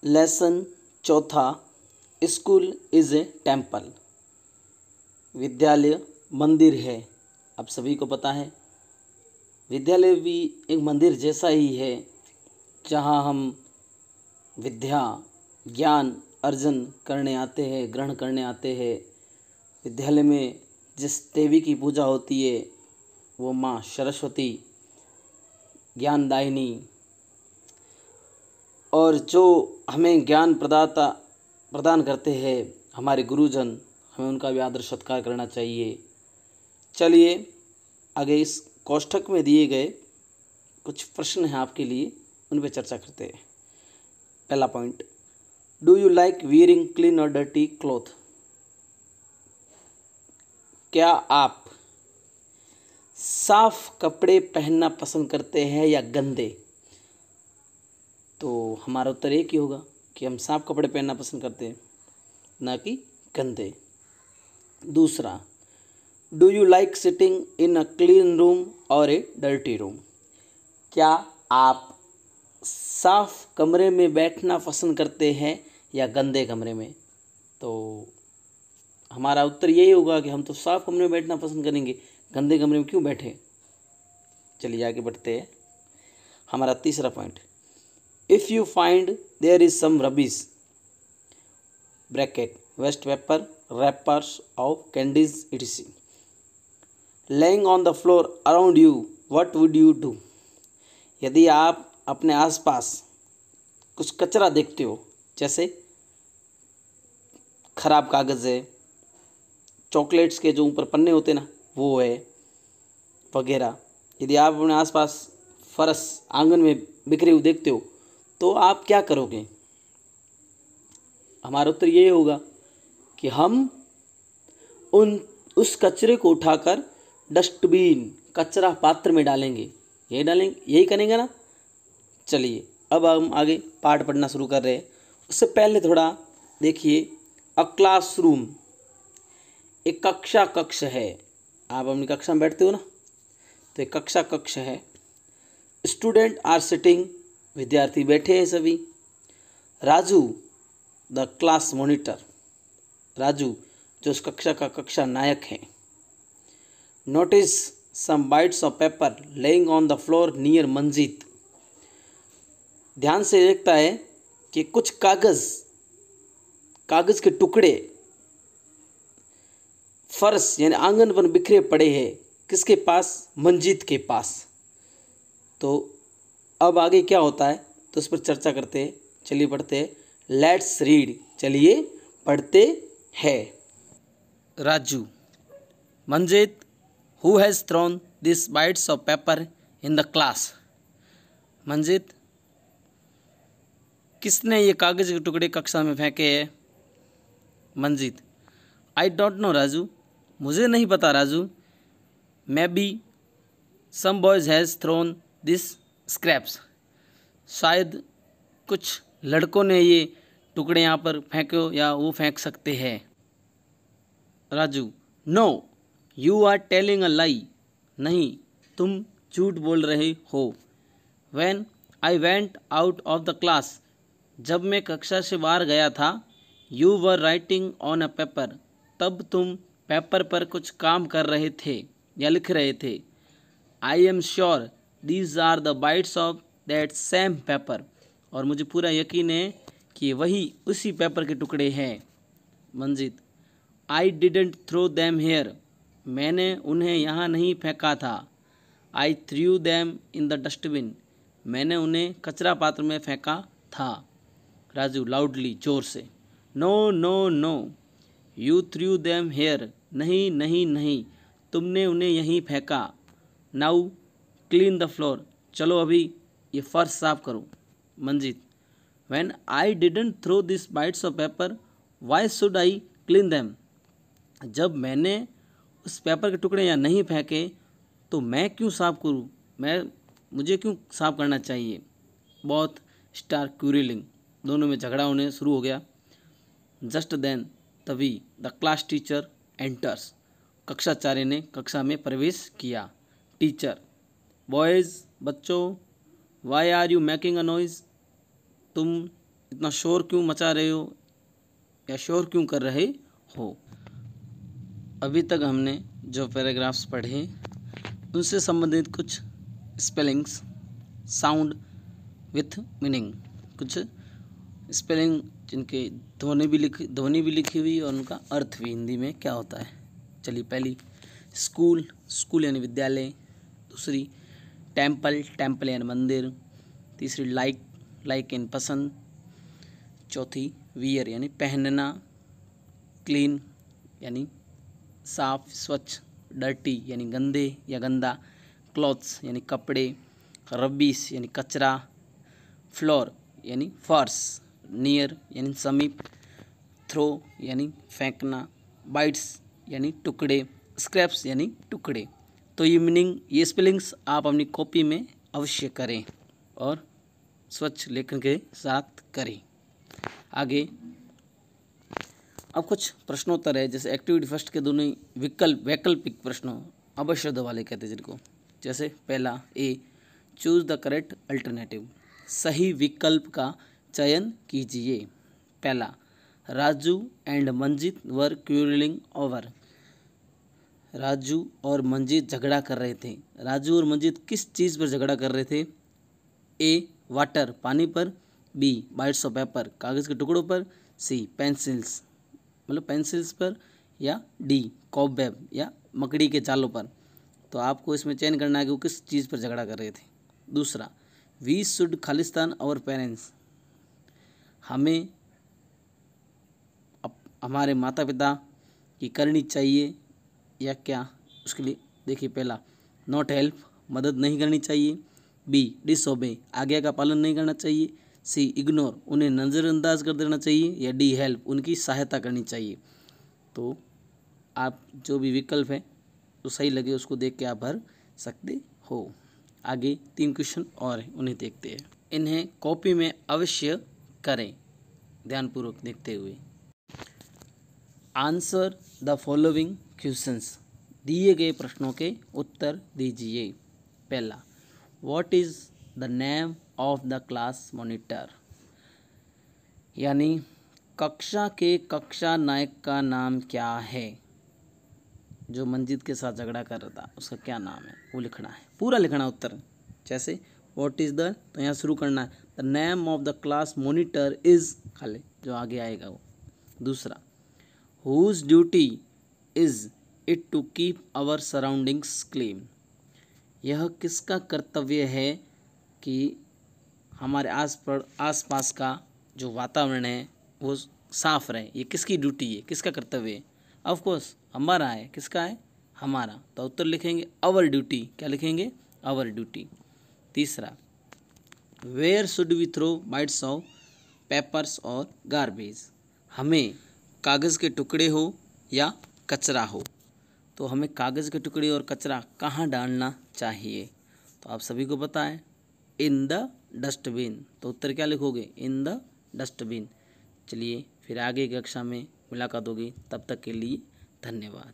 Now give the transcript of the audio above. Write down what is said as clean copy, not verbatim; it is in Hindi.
लेसन चौथा, स्कूल इज ए टेम्पल। विद्यालय मंदिर है। आप सभी को पता है विद्यालय भी एक मंदिर जैसा ही है, जहाँ हम विद्या ज्ञान अर्जन करने आते हैं, ग्रहण करने आते हैं। विद्यालय में जिस देवी की पूजा होती है वो माँ सरस्वती ज्ञानदायिनी, और जो हमें ज्ञान प्रदान करते हैं हमारे गुरुजन, हमें उनका भी आदर सत्कार करना चाहिए। चलिए आगे इस कोष्ठक में दिए गए कुछ प्रश्न हैं आपके लिए, उन पर चर्चा करते हैं। पहला point, do you like wearing clean और डर्टी क्लॉथ? क्या आप साफ कपड़े पहनना पसंद करते हैं या गंदे? तो हमारा उत्तर एक ही होगा कि हम साफ कपड़े पहनना पसंद करते हैं, ना कि गंदे। दूसरा, do you like sitting in a clean room और ए डर्टी रूम? क्या आप साफ कमरे में बैठना पसंद करते हैं या गंदे कमरे में? तो हमारा उत्तर यही होगा कि हम तो साफ कमरे में बैठना पसंद करेंगे, गंदे कमरे में क्यों बैठे। चलिए आगे बढ़ते हैं। हमारा तीसरा point, if you find there is some rubbish bracket waste paper wrappers of candies etc laying on the floor around you, what would you do? यदि आप अपने आसपास कुछ कचरा देखते हो, जैसे खराब कागज़ है, चॉकलेट्स के जो ऊपर पन्ने होते ना वो है वगैरह, यदि आप अपने आसपास फर्श आंगन में बिखरे हुए देखते हो तो आप क्या करोगे? हमारा उत्तर ये होगा कि हम उस कचरे को उठाकर डस्टबिन कचरा पात्र में डालेंगे। यही करेंगे ना। चलिए अब हम आगे पाठ पढ़ना शुरू कर रहे हैं। उससे पहले थोड़ा देखिए, अ क्लासरूम एक कक्ष है। आप अपनी कक्षा में बैठते हो ना, तो एक कक्ष है। स्टूडेंट आर सिटिंग, विद्यार्थी बैठे हैं सभी। Raju the class monitor, Raju जो उस कक्षा का कक्षा नायक है। Notice some bits of paper lying on the floor near Manjeet, ध्यान से देखता है कि कुछ कागज के टुकड़े फर्श यानी आंगन पर बिखरे पड़े हैं। किसके पास? मंजीत के पास। तो अब आगे क्या होता है तो उस पर चर्चा करते हैं। चलिए पढ़ते हैं। लेट्स रीड, चलिए पढ़ते हैं। Raju, Manjeet, who has thrown this bits of paper in the class? Manjeet, किसने ये कागज़ के टुकड़े कक्षा में फेंके हैं? Manjeet, I don't know Raju, मुझे नहीं पता Raju. Maybe some boys has thrown this scraps, शायद कुछ लड़कों ने ये टुकड़े यहाँ पर फेंको या वो फेंक सकते हैं। Raju, no you are telling a lie, नहीं तुम झूठ बोल रहे हो। When I went out of the class, जब मैं कक्षा से बाहर गया था। You were writing on a paper, तब तुम पेपर पर कुछ काम कर रहे थे या लिख रहे थे। I am sure these are the bits of that same paper, और मुझे पूरा यकीन है कि वही उसी पेपर के टुकड़े हैं। Manjeet, I didn't throw them here, मैंने उन्हें यहाँ नहीं फेंका था। I threw them in the dustbin, मैंने उन्हें कचरा पात्र में फेंका था। राजू लाउडली, जोर से, no no no you threw them here, नहीं नहीं नहीं तुमने उन्हें यहीं फेंका। नाउ क्लीन द फ्लोर, चलो अभी ये फर्श साफ करो। Manjeet, when I didn't throw this bits of paper why should I clean them, जब मैंने उस पेपर के टुकड़े यहाँ नहीं फेंके तो मैं क्यों साफ करूँ, मुझे क्यों साफ करना चाहिए। बहुत स्टार क्यूरिलिंग, दोनों में झगड़ा होने शुरू हो गया। जस्ट देन, तभी द क्लास टीचर एंटर्स, कक्षाचार्य ने कक्षा में प्रवेश किया। टीचर, बॉयज़, बच्चों, why are you making a noise, तुम इतना शोर क्यों मचा रहे हो या शोर क्यों कर रहे हो। अभी तक हमने जो पैराग्राफ्स पढ़े उनसे संबंधित कुछ स्पेलिंग्स, साउंड विथ मीनिंग, कुछ स्पेलिंग जिनके ध्वनि भी लिखी हुई और उनका अर्थ भी हिंदी में क्या होता है। चलिए, पहली स्कूल, स्कूल यानी विद्यालय। दूसरी टेम्पल, टेम्पल यानी मंदिर। तीसरी लाइक, लाइक यानी पसंद। चौथी वियर यानी पहनना। क्लीन यानी साफ, स्वच्छ। डर्टी यानी गंदे या गंदा। क्लॉथ्स यानी कपड़े। रबिश यानी कचरा। फ्लोर यानी फर्श। नियर यानी समीप। थ्रो यानी फेंकना। बाइट्स यानी टुकड़े। स्क्रैप्स यानी टुकड़े। तो ये मीनिंग, ये स्पेलिंग्स आप अपनी कॉपी में अवश्य करें और स्वच्छ लेखन के साथ करें। आगे अब कुछ प्रश्नोत्तर है, जैसे एक्टिविटी फर्स्ट के दोनों वैकल्पिक प्रश्नों, अवशब्द वाले कहते हैं जिनको। जैसे पहला A, choose the correct alternative, सही विकल्प का चयन कीजिए। पहला, Raju and Manjeet were quarrelling over, Raju और मंजीत झगड़ा कर रहे थे। राजू और मंजीत किस चीज़ पर झगड़ा कर रहे थे। ए, वाटर, पानी पर। बी, बाइट्स ऑफ पेपर, कागज़ के टुकड़ों पर। सी, पेंसिल्स, मतलब पेंसिल्स पर। या डी, कॉबवेब या मकड़ी के जालों पर। तो आपको इसमें चयन करना है कि वो किस चीज़ पर झगड़ा कर रहे थे। दूसरा, वी शुड खालिस्तान आवर पेरेंट्स, हमें हमारे माता पिता की करनी चाहिए या क्या। उसके लिए देखिए, पहला नॉट हेल्प, मदद नहीं करनी चाहिए। बी, डिसओबे, आज्ञा का पालन नहीं करना चाहिए। सी, इग्नोर, उन्हें नज़रअंदाज कर देना चाहिए। या डी, हेल्प, उनकी सहायता करनी चाहिए। तो आप जो भी विकल्प है तो सही लगे उसको देख के आप भर सकते हो। आगे 3 क्वेश्चन और हैं, उन्हें देखते हैं। इन्हें कॉपी में अवश्य करें, ध्यानपूर्वक देखते हुए। आंसर द फॉलोइंग क्वेश्चंस, दिए गए प्रश्नों के उत्तर दीजिए। पहला, what is the name of the class monitor, यानी कक्षा के कक्षा नायक का नाम क्या है। जो मंजीत के साथ झगड़ा कर रहा था उसका क्या नाम है वो लिखना है, पूरा लिखना है उत्तर। जैसे व्हाट इज़ द, तो यहाँ शुरू करना है the name of the class monitor is, खाली जो आगे आएगा वो। दूसरा, whose duty is it to keep our surroundings clean, यह किसका कर्तव्य है कि हमारे आसपास का जो वातावरण है वो साफ रहे। ये किसकी ड्यूटी है, किसका कर्तव्य है। ऑफ कोर्स हमारा है, किसका है, हमारा। तो उत्तर लिखेंगे आवर ड्यूटी, क्या लिखेंगे, आवर ड्यूटी। तीसरा, where should we throw bits of papers और गार्बेज, हमें कागज़ के टुकड़े हो या कचरा हो, तो हमें कागज़ के टुकड़े और कचरा कहाँ डालना चाहिए। तो आप सभी को पता है, इन द डस्टबिन। तो उत्तर क्या लिखोगे, इन द डस्टबिन। चलिए फिर आगे की कक्षा में मुलाकात होगी, तब तक के लिए धन्यवाद।